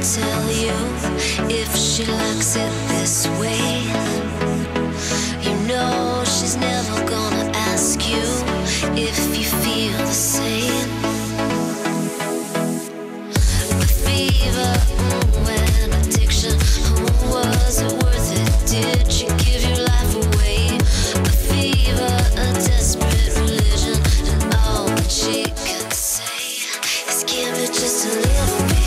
tell you if she likes it this way. You know she's never gonna ask you if you feel the same. The fever, and addiction, was it worth it? Did you give your life away? The fever, a desperate religion, and all that she can say is give me just a little bit.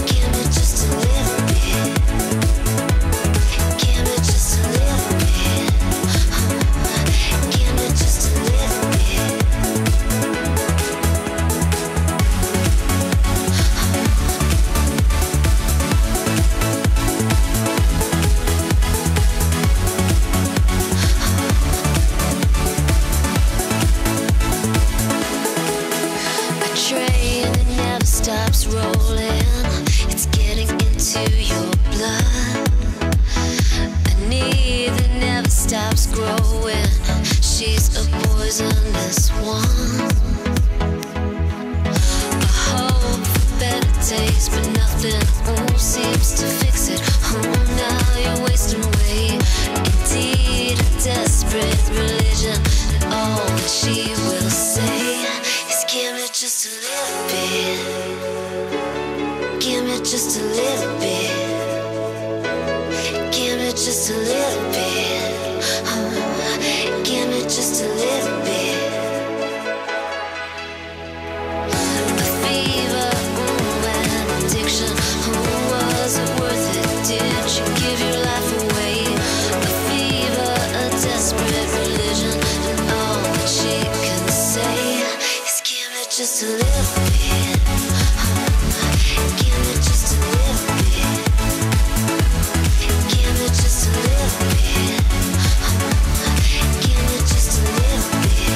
Give me just a little bit. Give me just a little bit. Give me just a little bit. A train that never stops rolling, it's getting into your blood. A need that never stops growing, she's a poisonous one. A hope for better days, but nothing seems to fix it. Now you're wasting away. Indeed, a desperate religion, and all that she will say is give me just a little bit. Give me just a little bit. Give me just a little bit. Give me just a little bit. The fever, and addiction, was it worth it? Did you give your life away? The fever, a desperate religion, and all that she can say is give me just a little bit. Give me just a little bit. Give me just a little bit. Give me just a little bit.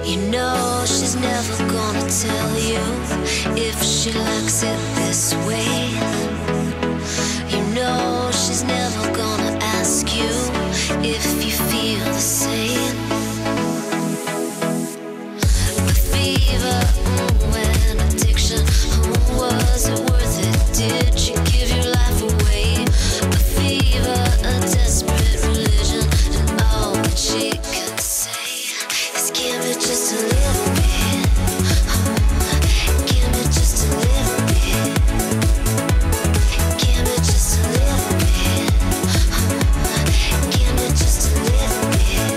You know she's never gonna tell you if she likes it this way. You know she's never gonna ask you if you feel the same. The fever, and addiction, was it worth it? Did you give your life away? The fever, a desperate religion, and all that she can say is give me just a little bit. Give me just a little bit. Give me just a little bit. Give me just a little bit.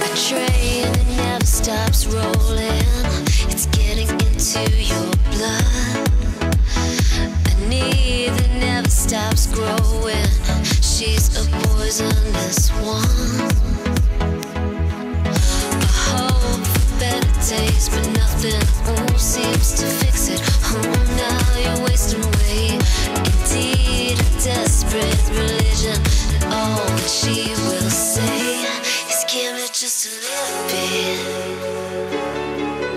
A train that never stops rolling, it's getting into your blood. A need that never stops growing, she's a poisonous one. A hope for better days, but nothing seems to fix it. Now you're wasting away. Indeed, a desperate religion, and all that she will say is give me just a little bit.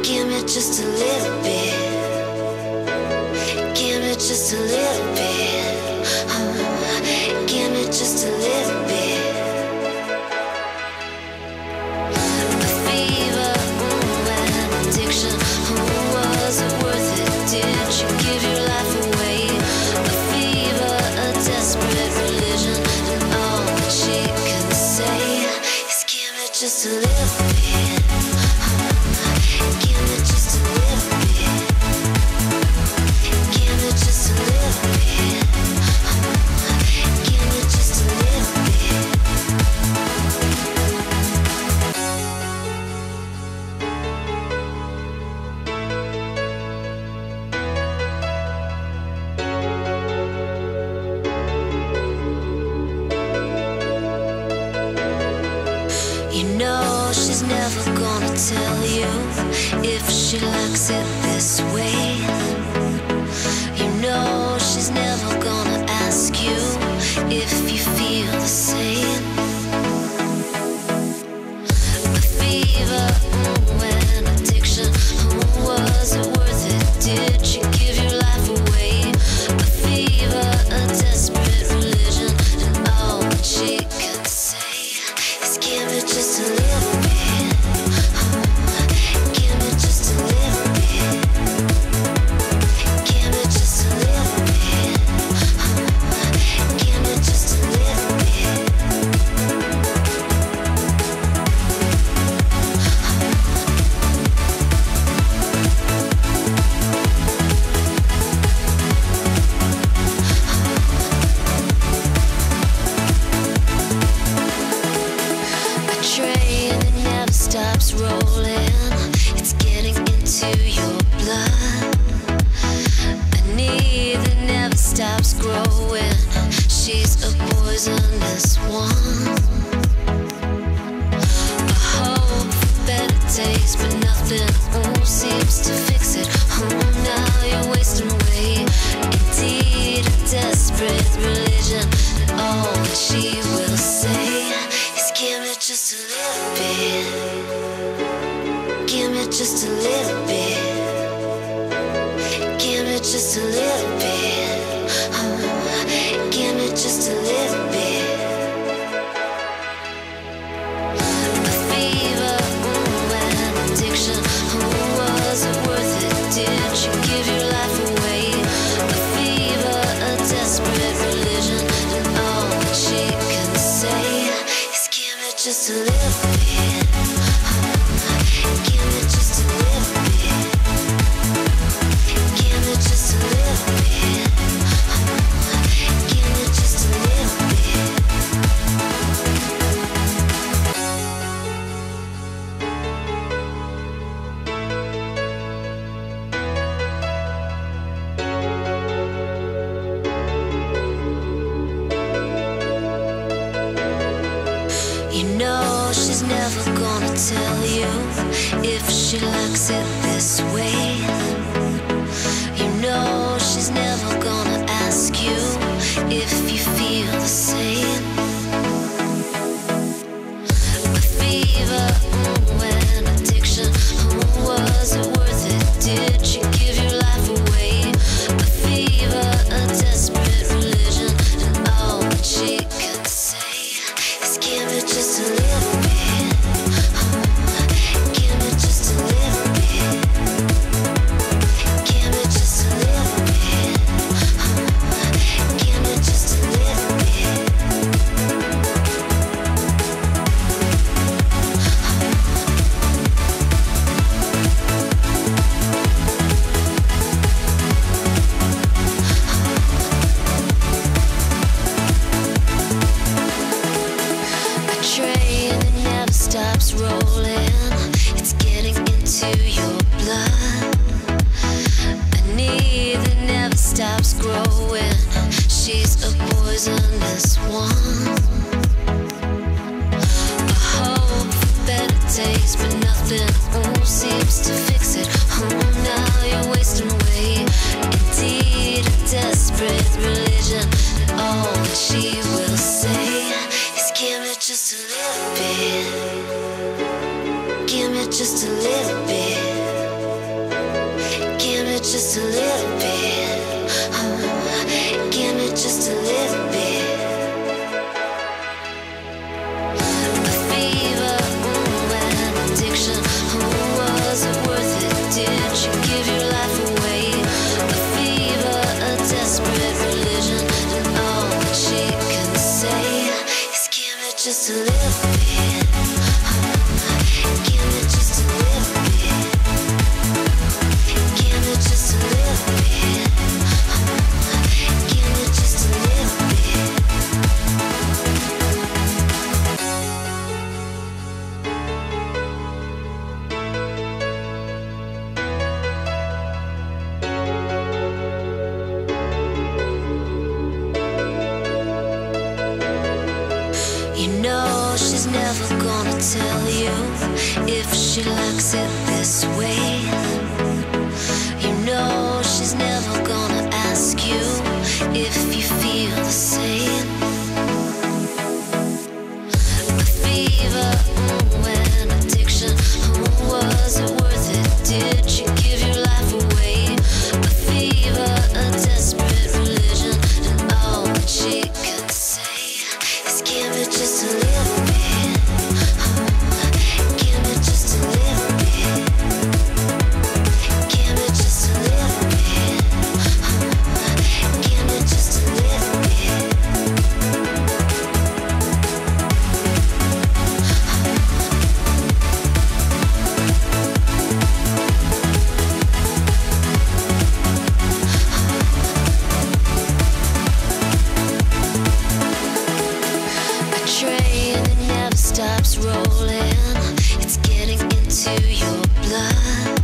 Give me just a little bit. Give me just a little bit. Give me just a little bit. The fever, and addiction, was it worth it? Did you give your life away? The fever, a desperate religion, and all that she can say is give me just a little bit. Give me just a little bit. Give me just a little bit. tell you if she likes it this way. You know she's never gonna ask you if you feel the same. The fever, and addiction, was it worth it? Did you give your life away? A fever, a desperate religion, and all that she can say is give me just a little bit. Give me just a little bit. Give me just a little bit. Give me just a little bit. A train that never stops rolling, it's getting into your blood. A need that never stops growing, she's a poisonous one. A hope for better days, but nothing seems to fix it. Now you're wasting away. Indeed, a desperate religion, and all that she will say is give me just a little bit. Give me just a little bit. Give me just a little bit. Give me just a little bit. The fever, and addiction, was it worth it? Did you give your life away? A fever, a desperate religion, and all that she can say is give me just a little bit. Give me just a little bit. Give me just a little bit. Give me just a little bit. You know she's never gonna tell you if she likes it this way. You know she's never gonna ask you if you feel the same. The fever, and addiction, was it worth it? Did you give your life away? A fever, a desperate religion, and all that she can say is give me just a little bit. Give me just a little bit. Give me just a little bit. Give me just a little bit. A train that never stops rolling, it's getting into your blood. A need that never stops growing, she's a poisonous one. A hope for better days, but nothing seems to fix it. Now you're wasting away. Indeed, a desperate religion, and all that she will say is give me just a little bit. Give me just a little bit. Give me just a little bit. Give me just a little bit. The fever, and addiction, was it worth it? Did you give your life away? A fever, a desperate religion, and all that she can say is give me just a little bit. Give me just a little bit. Give me just a little bit. Give me just a little bit. You know she's never gonna tell you if she she likes it this way. You know she's never gonna ask you if you feel the same. The fever, and addiction, was it worth it? Did you give your life away? A fever, a desperate religion, and all that she could say is give me just a little bit. Give me just a little bit. Give me just a little bit. Give me just a little bit. A train that never stops rolling, it's getting into your blood.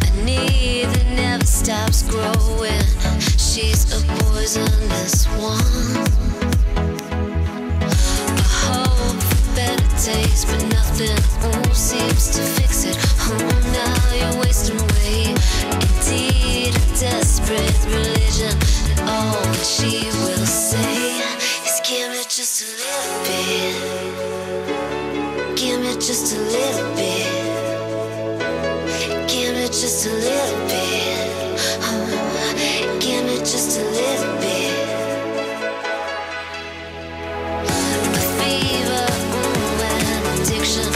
A need that never stops growing, she's a poisonous one. A hope for better days, but nothing seems to fix it. Now you're wasting away. Indeed, a desperate religion, and all that she will say is give me just a little bit. Give me just a little bit. Give me just a little bit. Give me just a little bit. The fever, and addiction,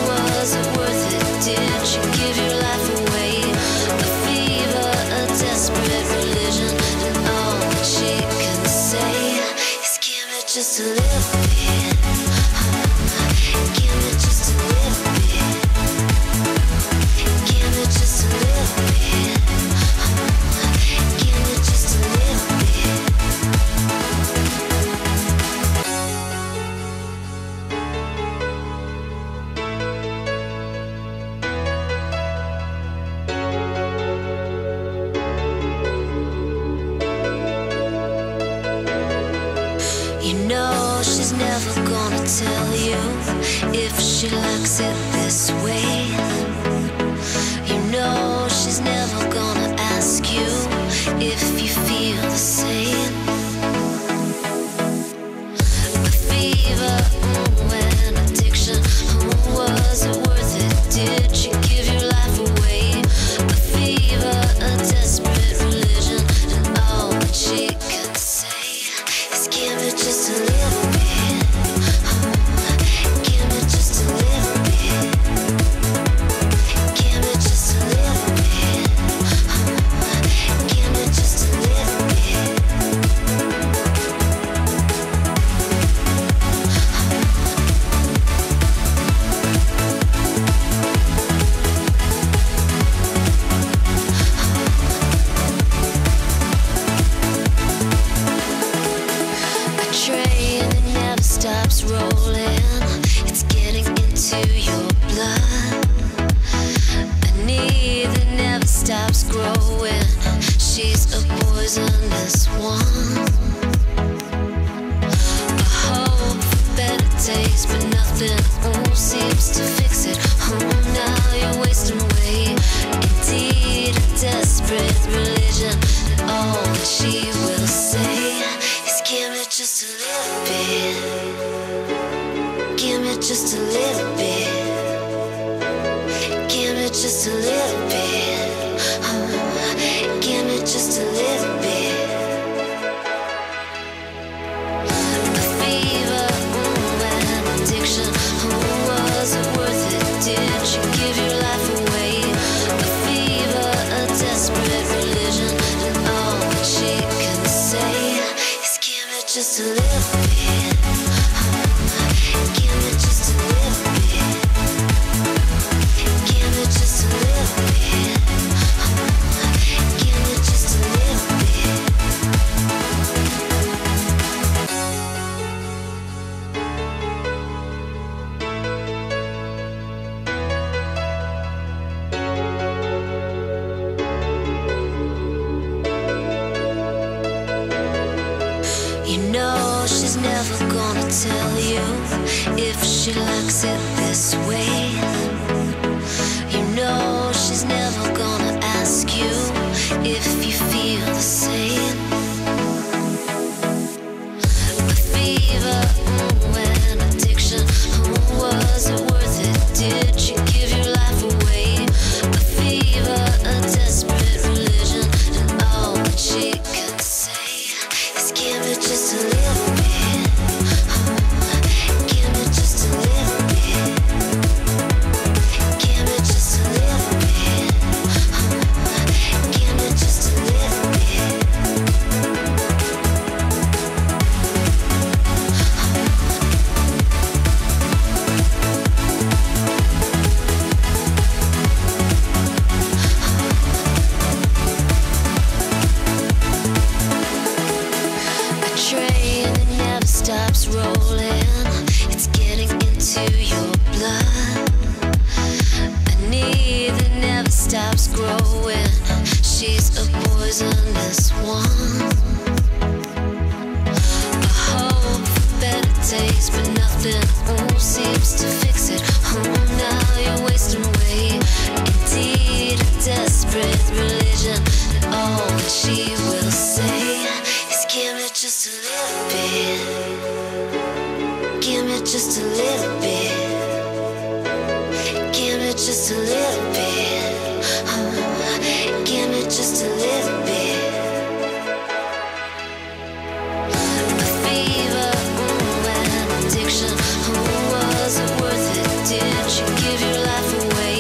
was it worth it? Did you give your life away? A fever, a desperate religion, and all that she can say is give me just a little bit. Give me just a little bit. Give me just a little bit. Give me just a little bit. You know she's never gonna tell you if she likes it this way. You know she's never gonna ask you if you feel the same. The fever, and addiction, was it worth it? Did you give your life away? A fever, a desperate religion, and all that she can say is give me just a little bit. Give me just a little bit. Give me just a little bit. Give me just a little bit. A train that never stops rolling, it's getting into your blood. A need that never stops growing, she's a poisonous one. A hope for better days, but nothing seems to fix it. Now you're wasting away. Indeed, a desperate religion, and all that she will say is give me just a little bit. Give me just a little bit. Give me just a little bit. Give me just a little bit. The fever, and addiction, was it worth it? Did you give your life away? A fever, a desperate religion, and all that she can say is give me just a little bit. Give me just a little bit. Give me just a little bit. Give me just a little bit. You know she's never gonna tell you if she likes it this way. stops growing. She's a poisonous one. I hope for better days, but nothing seems to fix it. Oh, now you're wasting away. Indeed, a desperate religion. And all that she will say is, give me just a little bit. Give me just a little bit. Give me just a little bit. Give me just a little bit. A fever, an addiction. Was it worth it? Did you give your life away?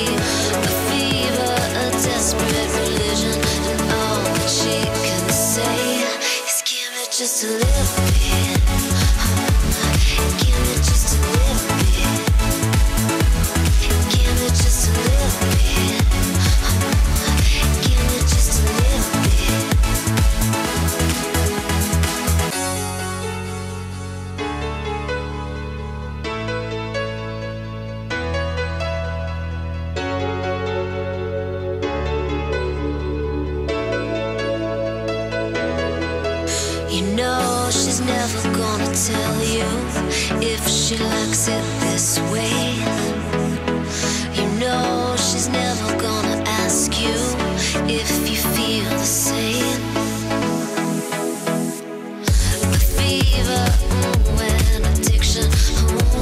A fever, a desperate religion. And all that she can say is, give me just a little bit. Give me just a little bit. Give me just a little bit. Give me just a little bit. You know she's never gonna tell you if she likes it this way. You know she's never gonna ask you if you feel the same. A fever, an addiction.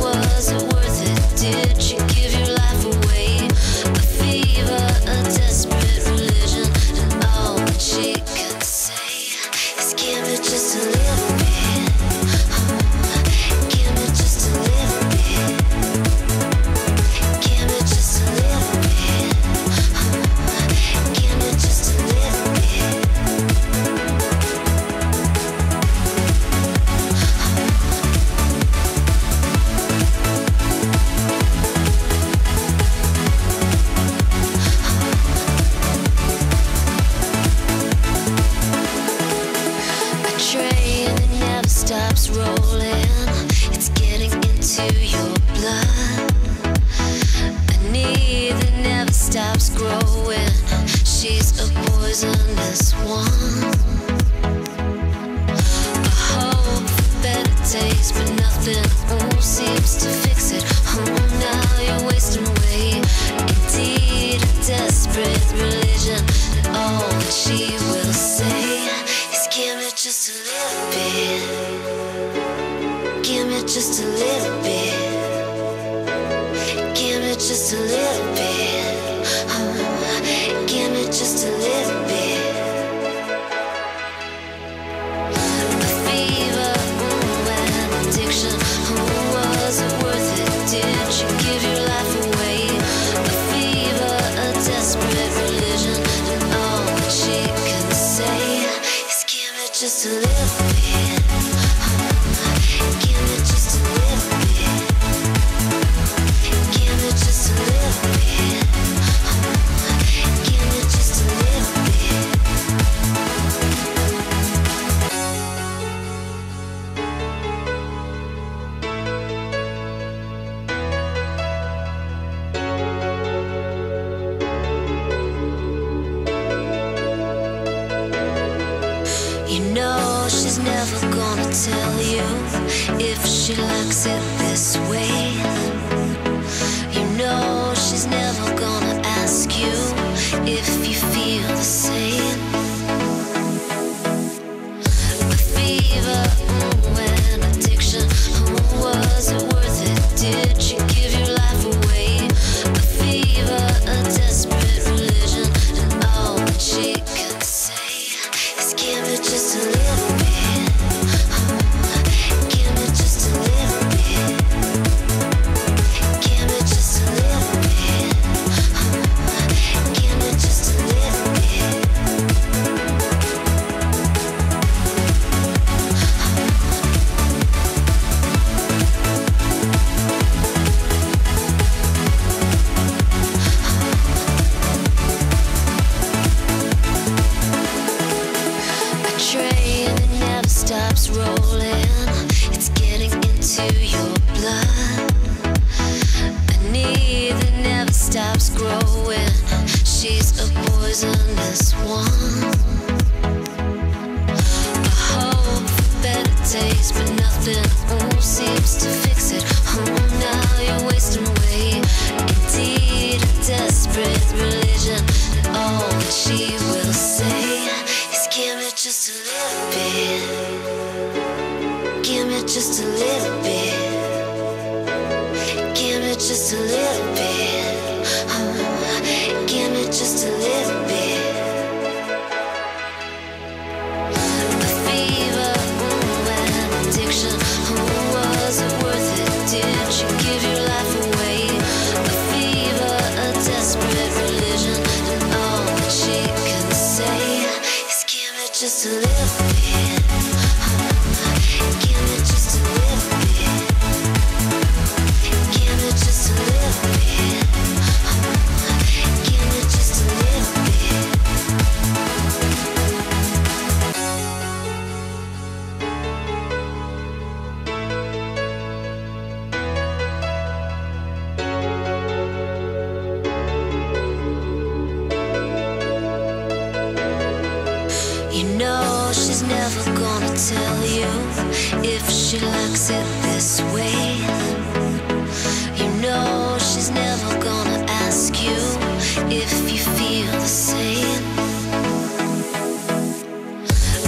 Was it worth it? Did you give your life away? A fever, a desperate religion. And all that she can say is, give me just a little bit. Give me just a little bit. Give me just a little bit. Give me just a little bit. A train that never stops rolling. It's getting into your blood. A need that never stops growing. She's a poisonous one. I hope for better days, but nothing seems to fix it. Oh, now you're wasting away. Indeed, a desperate religion. And all that she will say is, give me just a little bit. Give me just a little bit. Give me just a little bit. Give me just a little bit. A fever, an addiction. Was it worth it? Did you give your life away? A fever, a desperate religion. And all that she can say is, give me just a little bit. Give me just a little bit. Give me just a little bit. Give me just a little bit. You know she's never gonna tell you if she likes it this way. You know she's never gonna ask you if you feel the same. A fever, an addiction. Was it worth it? Did you give your life away? A fever, a desperate religion. And all that she can say is, give me just a little bit. Give me just a little bit. Give me just a little bit. Give me just a little bit. poisonous one. I hope for better days, but nothing seems to fix it. Oh, now you're wasting away. Indeed, a desperate religion, and all that she will say is give me just a little bit. Give me just a little bit. Give me just a little bit. Give me just a little bit. The fever and addiction. Was it worth it? Did you give your life away? A fever, a desperate religion, and all that she can say is give me just a little bit. Give me just a little bit. Give me just a little bit. Give me just a little bit. You know she's never gonna tell you if she likes it this way. You know she's never gonna ask you if you feel the same.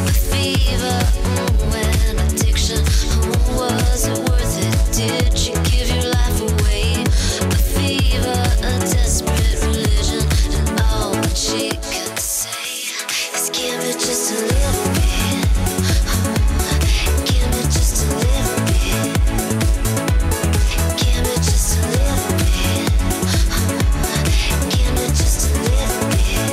The fever and addiction, was it worth it? Did you give your life away? A fever, a desperate religion, and all that she can say is give me just a little bit. Give me just a little bit. Give me just a little bit. Give me just a little bit.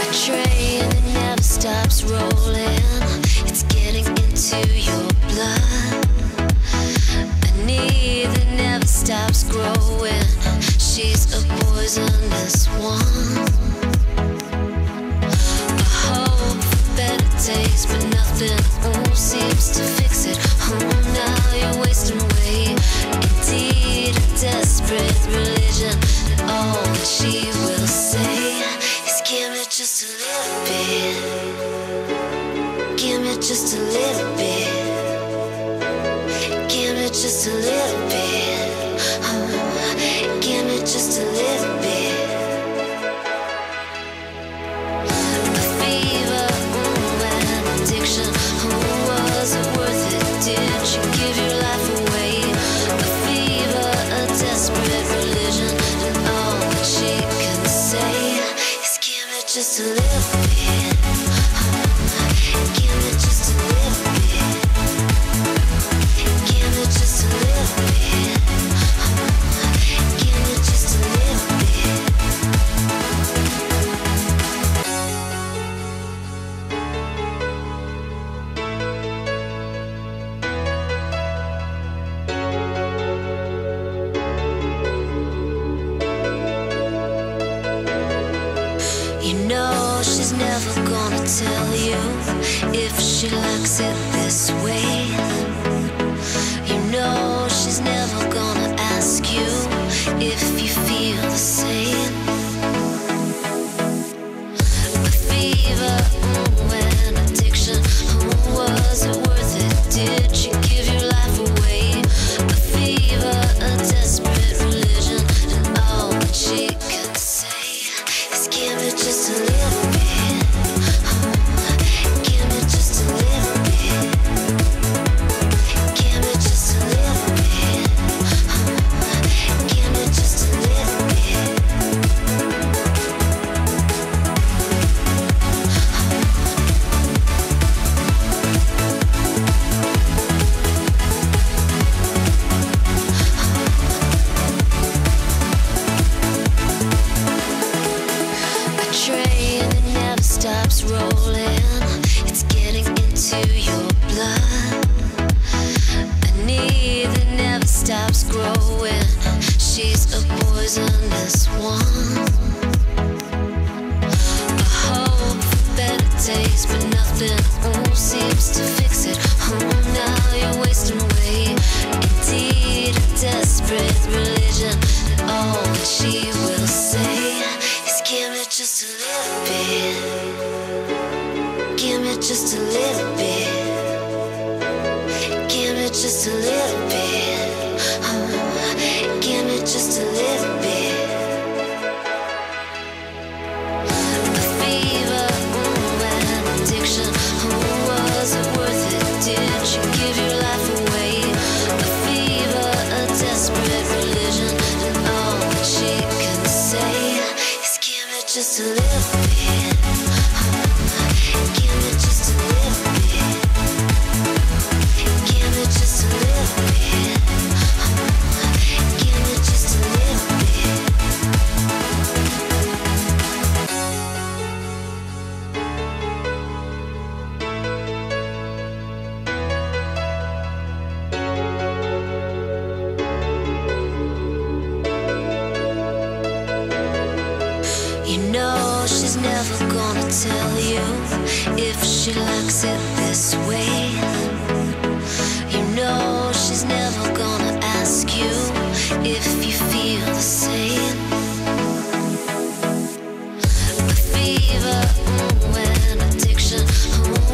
A train that never stops rolling. It's getting into your blood. A need that never stops growing. She's a poisonous one. I hope for better days, but nothing seems to fix it. Oh, now you're wasting away. Indeed, a desperate religion, and all that she will say is give me just a little bit. Give me just a little bit. Give me just a little bit. Give me just a little bit. The fever and addiction. Was it worth it? Did you give your life away? A fever, a desperate religion, and all that she can say is give me just a little bit. Give me just a little bit. Give me just a little bit. Give me just a little bit. You know she's never gonna tell you if she likes it this way. You know she's never gonna ask you if you feel the same. The fever and addiction, was it worth it? Did you give your life away? A fever, a desperate religion, and all that she can say is give me just a little bit. Give me just a little bit. Give me just a little bit. Give me just a little bit. A train that never stops rolling. It's getting into your blood. A need that never stops growing. She's a poisonous one. nothing seems to fix it. Oh, now you're wasting away. Indeed, a desperate religion. And all that she will say is give me just a little bit. Give me just a little bit. Give me just a little bit. Give me just a little bit. The fever, and addiction. Was it worth it? Did you give your life away? A fever, a desperate religion. And all that she can say is give me just a little bit. Give me just a little bit. Give me just a little bit. Give me just a little bit. You know she's never gonna tell you if she likes it this way. You know she's never gonna ask you if you feel the same. The fever, and addiction.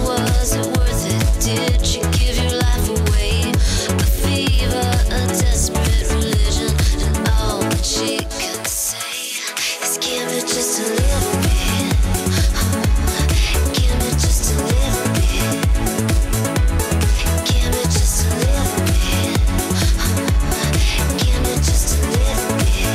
Was it worth it? Did you give your life away? A fever, a desperate religion. And all that she can say is give me just a little bit. Give me just a little bit. Give me just a little bit. Give me just a little bit.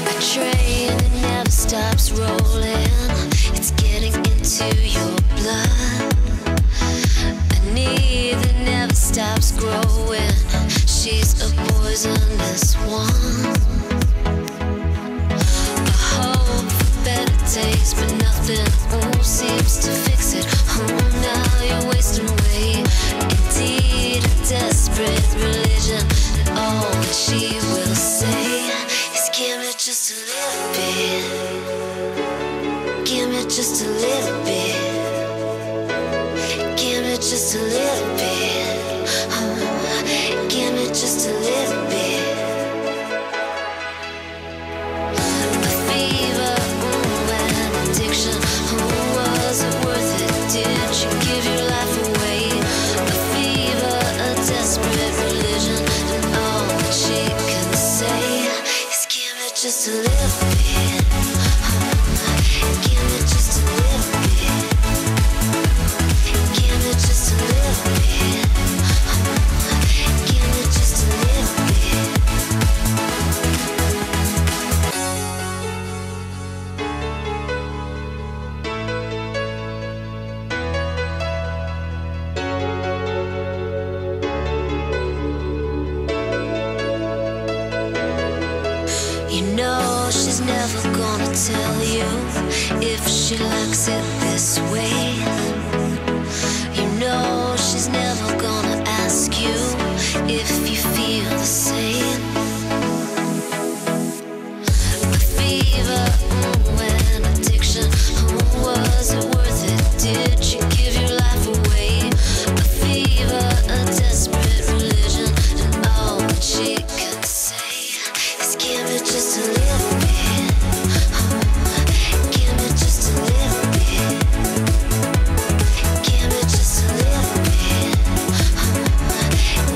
A train that never stops rolling. It's getting into your blood. A need that never stops growing. She's a poisonous one. A hope for better days, but nothing seems to fix it. Oh, now you're wasting away. Indeed, a desperate religion. And all that she will say is give me just a little bit. Give me just a little bit. Give me just a little bit. Give me just a little bit. The fever, and addiction. Was it worth it? Did you give your life away? A fever, a desperate religion. And all that she can say is give me just a little bit. Give me just a little bit. Give me just a little bit. Give me just a little bit. You know she's never gonna tell you if she likes it this way. You know she's never gonna ask you if you feel the same. The fever, and addiction. Was it worth it? Did you give your life away? A fever, a desperate religion. And all that she can say is give me just a little bit. Give me just a little bit. Give me just a little bit.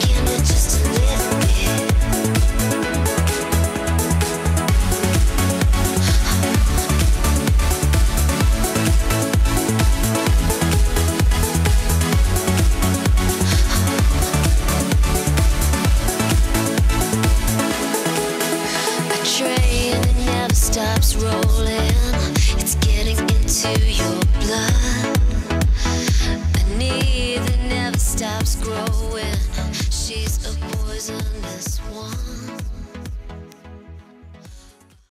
Give me just a little bit. A train that never stops rolling. It's getting into your blood. A need that never stops growing. She's a poisonous one.